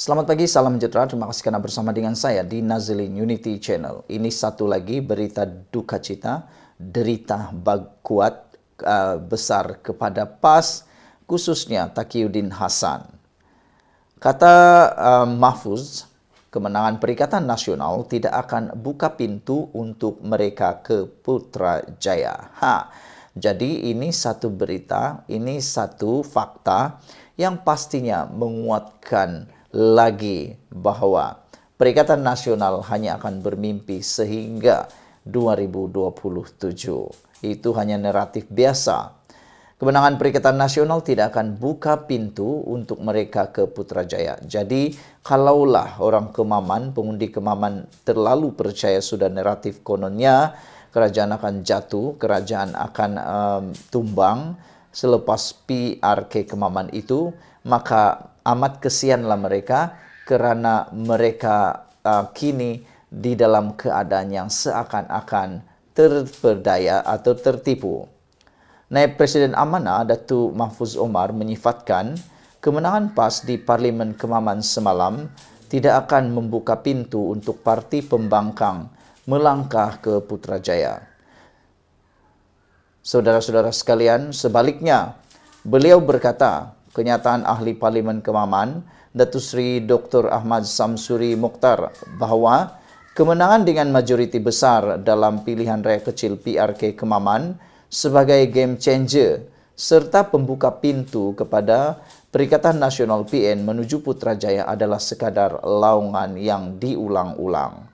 Selamat pagi, salam sejahtera. Terima kasih karena bersama dengan saya di Nazilin Unity Channel. Ini satu lagi berita duka cita, derita kuat besar kepada PAS, khususnya Taqiyuddin Hasan. Kata Mahfuz, kemenangan Perikatan Nasional tidak akan buka pintu untuk mereka ke Putrajaya. Jadi ini satu berita, ini satu fakta yang pastinya menguatkan lagi bahwa Perikatan Nasional hanya akan bermimpi sehingga 2027. Itu hanya naratif biasa. Kemenangan Perikatan Nasional tidak akan buka pintu untuk mereka ke Putrajaya. Jadi, kalaulah orang Kemaman, pengundi Kemaman terlalu percaya sudah naratif kononnya, kerajaan akan jatuh, kerajaan akan tumbang selepas PRK Kemaman itu, maka amat kesianlah mereka kerana mereka kini di dalam keadaan yang seakan-akan terperdaya atau tertipu. Naib Presiden Amanah Datuk Mahfuz Omar menyifatkan kemenangan PAS di Parlimen Kemaman semalam tidak akan membuka pintu untuk parti pembangkang melangkah ke Putrajaya. Saudara-saudara sekalian, sebaliknya, beliau berkata, kenyataan ahli Parlimen Kemaman, Datuk Seri Dr. Ahmad Samsuri Mokhtar, bahawa kemenangan dengan majoriti besar dalam pilihan raya kecil PRK Kemaman sebagai game changer serta pembuka pintu kepada Perikatan Nasional PN menuju Putrajaya adalah sekadar laungan yang diulang-ulang.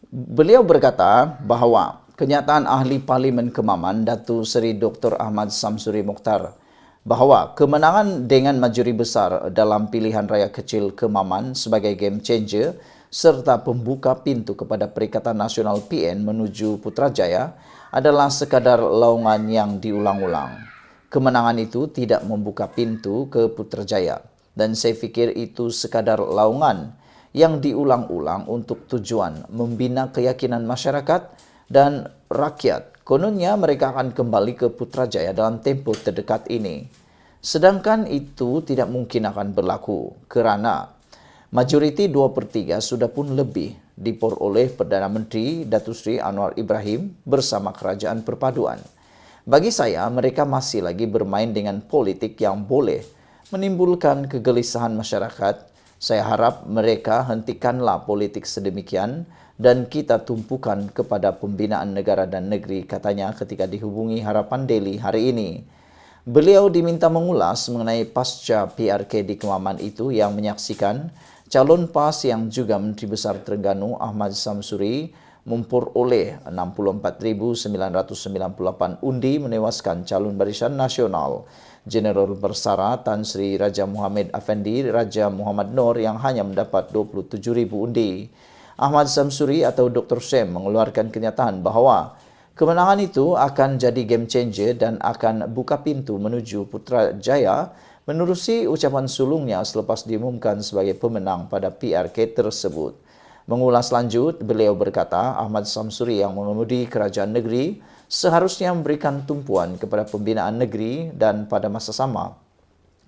Beliau berkata bahawa kenyataan ahli Parlimen Kemaman, Datuk Seri Dr. Ahmad Samsuri Mokhtar, bahawa kemenangan dengan majoriti besar dalam pilihan raya kecil Kemaman sebagai game changer serta pembuka pintu kepada Perikatan Nasional PN menuju Putrajaya adalah sekadar laungan yang diulang-ulang. Kemenangan itu tidak membuka pintu ke Putrajaya dan saya fikir itu sekadar laungan yang diulang-ulang untuk tujuan membina keyakinan masyarakat dan rakyat. Kononnya mereka akan kembali ke Putrajaya dalam tempoh terdekat ini. Sedangkan itu tidak mungkin akan berlaku kerana majoriti 2/3 sudah pun lebih diperoleh Perdana Menteri Datuk Seri Anwar Ibrahim bersama Kerajaan Perpaduan. Bagi saya, mereka masih lagi bermain dengan politik yang boleh menimbulkan kegelisahan masyarakat. Saya harap mereka hentikanlah politik sedemikian dan kita tumpukan kepada pembinaan negara dan negeri, katanya ketika dihubungi Harapan Daily hari ini. Beliau diminta mengulas mengenai pasca PRK di Kemaman itu yang menyaksikan calon PAS yang juga Menteri Besar Terengganu Ahmad Samsuri memperoleh 64,998 undi menewaskan calon Barisan Nasional Jeneral Bersara Tan Sri Raja Muhammad Afendi Raja Muhammad Noor yang hanya mendapat 27,000 undi. Ahmad Samsuri atau Dr. Sam mengeluarkan kenyataan bahawa kemenangan itu akan jadi game changer dan akan buka pintu menuju Putrajaya menerusi ucapan sulungnya selepas diumumkan sebagai pemenang pada PRK tersebut. Mengulas lanjut, beliau berkata Ahmad Samsuri yang mengemudi kerajaan negeri seharusnya memberikan tumpuan kepada pembinaan negeri dan pada masa sama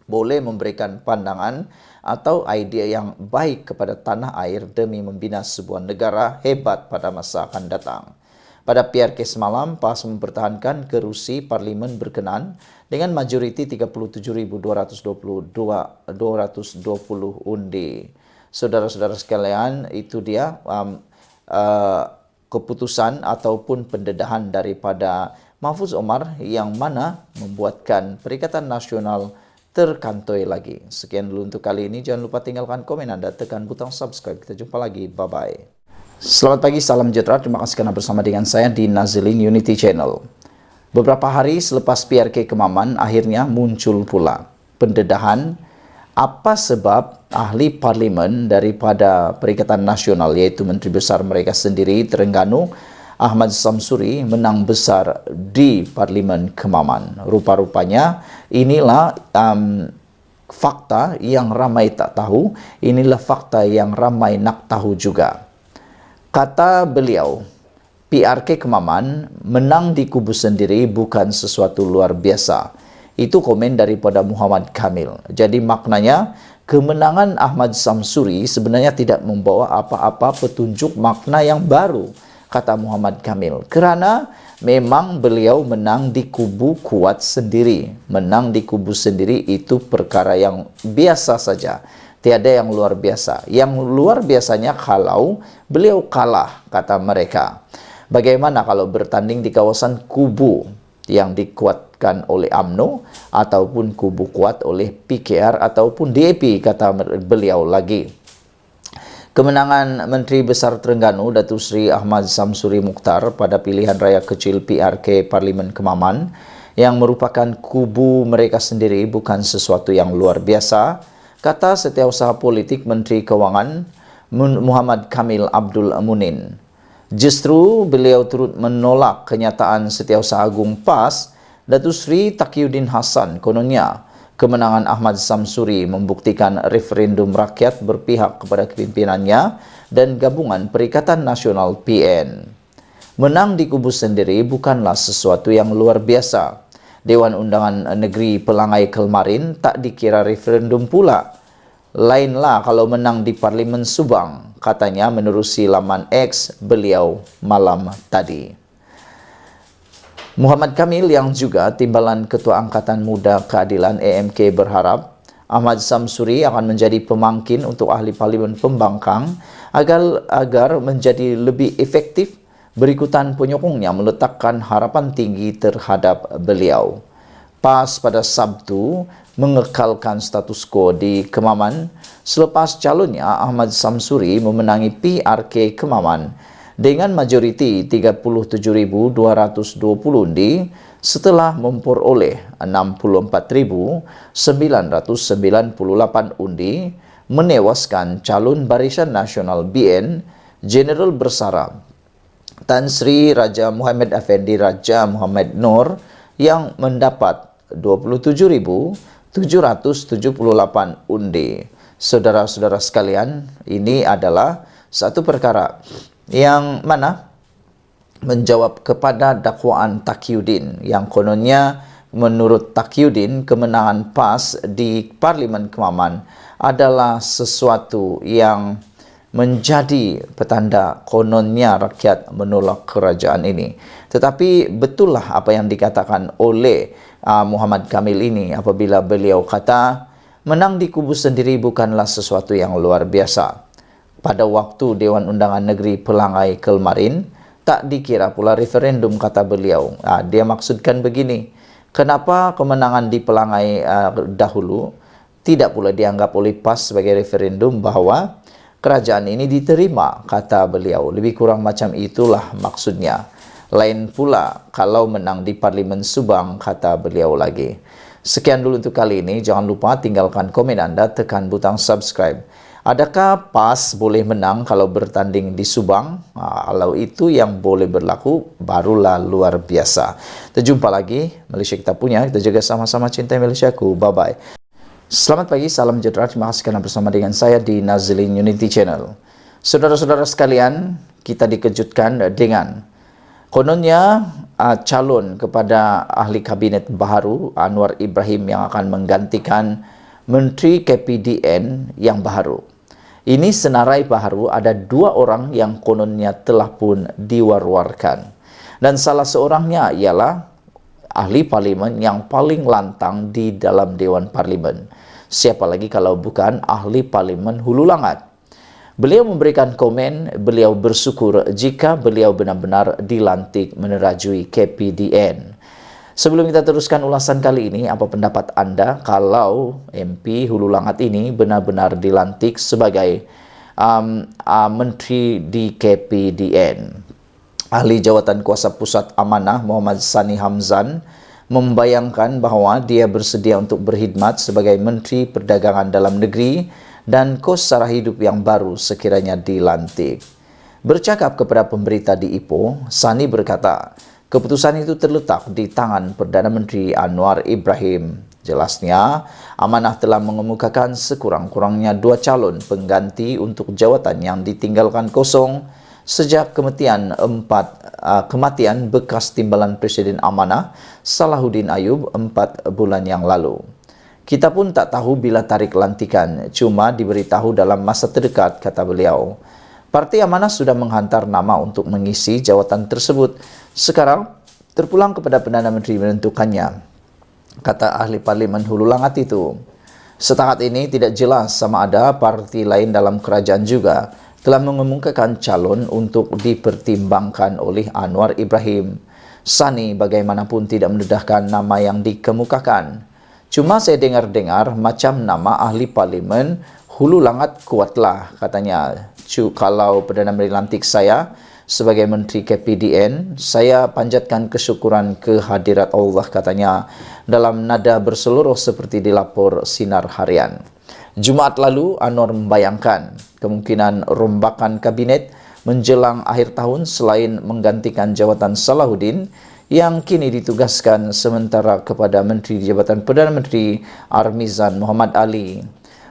boleh memberikan pandangan atau idea yang baik kepada tanah air demi membina sebuah negara hebat pada masa akan datang. Pada PRK semalam, PAS mempertahankan kerusi Parlimen berkenan dengan majoriti 37,220 undi. Saudara-saudara sekalian, itu dia keputusan ataupun pendedahan daripada Mahfuz Omar yang mana membuatkan Perikatan Nasional terkantoi lagi. Sekian dulu untuk kali ini. Jangan lupa tinggalkan komen Anda, tekan butang subscribe. Kita jumpa lagi. Bye-bye. Selamat pagi, salam sejahtera. Terima kasih karena bersama dengan saya di Nazilin Unity Channel. Beberapa hari selepas PRK Kemaman, akhirnya muncul pula pendedahan apa sebab ahli parlimen daripada Perikatan Nasional, yaitu Menteri Besar mereka sendiri, Terengganu, Ahmad Samsuri, menang besar di Parlimen Kemaman. Rupa-rupanya inilah fakta yang ramai tak tahu, inilah fakta yang ramai nak tahu juga. Kata beliau, PRK Kemaman menang di kubu sendiri bukan sesuatu luar biasa. Itu komen daripada Muhammad Kamil. Jadi maknanya kemenangan Ahmad Samsuri sebenarnya tidak membawa apa-apa petunjuk makna yang baru, kata Muhammad Kamil. Kerana memang beliau menang di kubu kuat sendiri. Menang di kubu sendiri itu perkara yang biasa saja. Tiada yang luar biasa. Yang luar biasanya kalau beliau kalah, kata mereka. Bagaimana kalau bertanding di kawasan kubu yang dikuatkan oleh UMNO ataupun kubu kuat oleh PKR ataupun DAP, kata beliau lagi. Kemenangan Menteri Besar Terengganu Datuk Seri Ahmad Samsuri Mukhtar pada pilihan raya kecil PRK Parlimen Kemaman yang merupakan kubu mereka sendiri bukan sesuatu yang luar biasa, kata Setiausaha Politik Menteri Kewangan Muhammad Kamil Abdul Munin. Justru beliau turut menolak kenyataan Setiausaha Agung PAS Datuk Seri Taqiyuddin Hassan. Kononnya, kemenangan Ahmad Samsuri membuktikan referendum rakyat berpihak kepada kepimpinannya dan gabungan Perikatan Nasional PN. Menang di kubu sendiri bukanlah sesuatu yang luar biasa. Dewan Undangan Negeri Pelangai Kelmarin tak dikira referendum pula. Lainlah kalau menang di Parlimen Subang, katanya menerusi laman X beliau malam tadi. Muhammad Kamil yang juga Timbalan Ketua Angkatan Muda Keadilan AMK berharap Ahmad Samsuri akan menjadi pemangkin untuk ahli Parlimen Pembangkang agar menjadi lebih efektif. Berikutan penyokongnya meletakkan harapan tinggi terhadap beliau. PAS pada Sabtu mengekalkan status quo di Kemaman selepas calonnya Ahmad Samsuri memenangi PRK Kemaman dengan majoriti 37.220 undi setelah memperoleh 64.998 undi, menewaskan calon Barisan Nasional BN Jeneral Bersara Tan Sri Raja Muhammad Effendi Raja Muhammad Noor yang mendapat 27.778 undi. Saudara-saudara sekalian, ini adalah satu perkara yang mana menjawab kepada dakwaan Taqiyuddin yang kononnya menurut Taqiyuddin kemenangan PAS di Parlimen Kemaman adalah sesuatu yang menjadi petanda kononnya rakyat menolak kerajaan ini. Tetapi betullah apa yang dikatakan oleh Muhammad Kamil ini apabila beliau kata menang di kubu sendiri bukanlah sesuatu yang luar biasa. Pada waktu Dewan Undangan Negeri Pelangai Kelmarin tak dikira pula referendum, kata beliau. Dia maksudkan begini, kenapa kemenangan di Pelangai dahulu tidak pula dianggap oleh PAS sebagai referendum bahwa kerajaan ini diterima, kata beliau. Lebih kurang macam itulah maksudnya. Lain pula kalau menang di Parlimen Subang, kata beliau lagi. Sekian dulu untuk kali ini. Jangan lupa tinggalkan komen anda, tekan butang subscribe. Adakah PAS boleh menang kalau bertanding di Subang? Kalau itu yang boleh berlaku, barulah luar biasa. Kita jumpa lagi. Malaysia kita punya. Kita jaga sama-sama cintai Malaysiaku. Bye-bye. Selamat pagi, salam sejahtera. Terima kasih kerana bersama dengan saya di Nazlin Unity Channel. Saudara-saudara sekalian, kita dikejutkan dengan kononnya calon kepada ahli kabinet baharu Anwar Ibrahim yang akan menggantikan Menteri KPDN yang baharu. Ini senarai baharu, ada 2 orang yang kononnya telah pun diwar-warkan. Dan salah seorangnya ialah ahli parlimen yang paling lantang di dalam Dewan Parlimen. Siapa lagi kalau bukan ahli parlimen Hulu Langat. Beliau memberikan komen, beliau bersyukur jika beliau benar-benar dilantik menerajui KPDN. Sebelum kita teruskan ulasan kali ini, apa pendapat anda kalau MP Hulu Langat ini benar-benar dilantik sebagai menteri di KPDN? Ahli Jawatan Kuasa Pusat Amanah Muhammad Sani Hamzan membayangkan bahawa dia bersedia untuk berkhidmat sebagai Menteri Perdagangan Dalam Negeri dan kos sara hidup yang baru sekiranya dilantik. Bercakap kepada pemberita di Ipoh, Sani berkata, keputusan itu terletak di tangan Perdana Menteri Anwar Ibrahim. Jelasnya, Amanah telah mengemukakan sekurang-kurangnya 2 calon pengganti untuk jawatan yang ditinggalkan kosong sejak kematian bekas timbalan Presiden Amanah Salahuddin Ayub 4 bulan yang lalu. Kita pun tak tahu bila tarik lantikan, cuma diberitahu dalam masa terdekat, kata beliau. Parti Amanah sudah menghantar nama untuk mengisi jawatan tersebut. Sekarang terpulang kepada Perdana Menteri menentukannya, kata ahli Parlimen Hulu Langat itu. Setakat ini tidak jelas sama ada parti lain dalam kerajaan juga telah mengemukakan calon untuk dipertimbangkan oleh Anwar Ibrahim. Sani bagaimanapun tidak mendedahkan nama yang dikemukakan. Cuma saya dengar-dengar macam nama ahli Parlimen Hulu Langat kuatlah, katanya. Kalau Perdana Menteri lantik saya sebagai Menteri KPDN, saya panjatkan kesyukuran kehadirat Allah, katanya, dalam nada berseluruh seperti dilapor Sinar Harian. Jumaat lalu, Anwar membayangkan kemungkinan rombakan kabinet menjelang akhir tahun selain menggantikan jawatan Salahuddin yang kini ditugaskan sementara kepada Menteri Jabatan Perdana Menteri Armizan Muhammad Ali.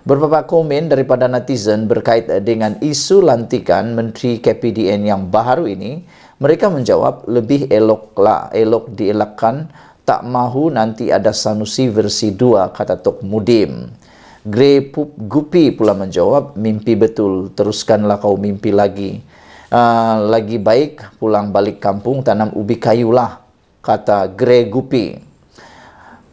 Beberapa komen daripada netizen berkait dengan isu lantikan Menteri KPDN yang baru ini, mereka menjawab lebih elok dielakkan, tak mahu nanti ada Sanusi versi 2, kata Tok Mudim. Grey Pup Gupi pula menjawab, mimpi betul, teruskanlah kau mimpi lagi. Lagi baik pulang balik kampung tanam ubi kayu lah, kata Grey Gupi.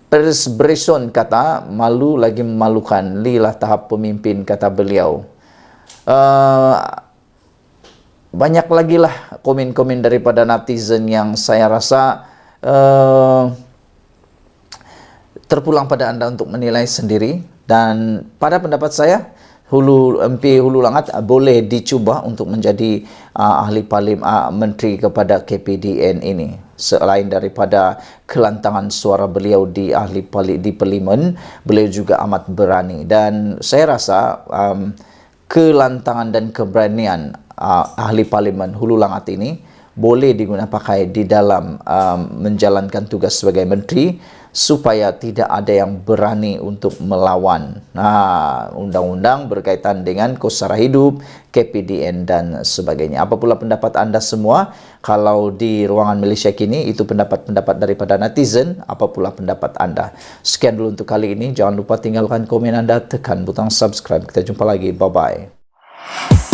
Pers Bresson kata, malu lagi memalukan, lilah tahap pemimpin, kata beliau. Banyak lagi lah komen-komen daripada netizen yang saya rasa terpulang pada anda untuk menilai sendiri. Dan pada pendapat saya, MP Hulu Langat boleh dicuba untuk menjadi ahli menteri kepada KPDN ini. Selain daripada kelantangan suara beliau di Parlimen, beliau juga amat berani. Dan saya rasa kelantangan dan keberanian ahli Parlimen Hulu Langat ini boleh digunakan pakai di dalam menjalankan tugas sebagai menteri, supaya tidak ada yang berani untuk melawan undang-undang berkaitan dengan kos sara hidup, KPDN dan sebagainya. Apa pula pendapat anda semua? Kalau di ruangan Malaysia kini, itu pendapat-pendapat daripada netizen. Apa pula pendapat anda? Sekian dulu untuk kali ini. Jangan lupa tinggalkan komen anda, tekan butang subscribe. Kita jumpa lagi. Bye-bye.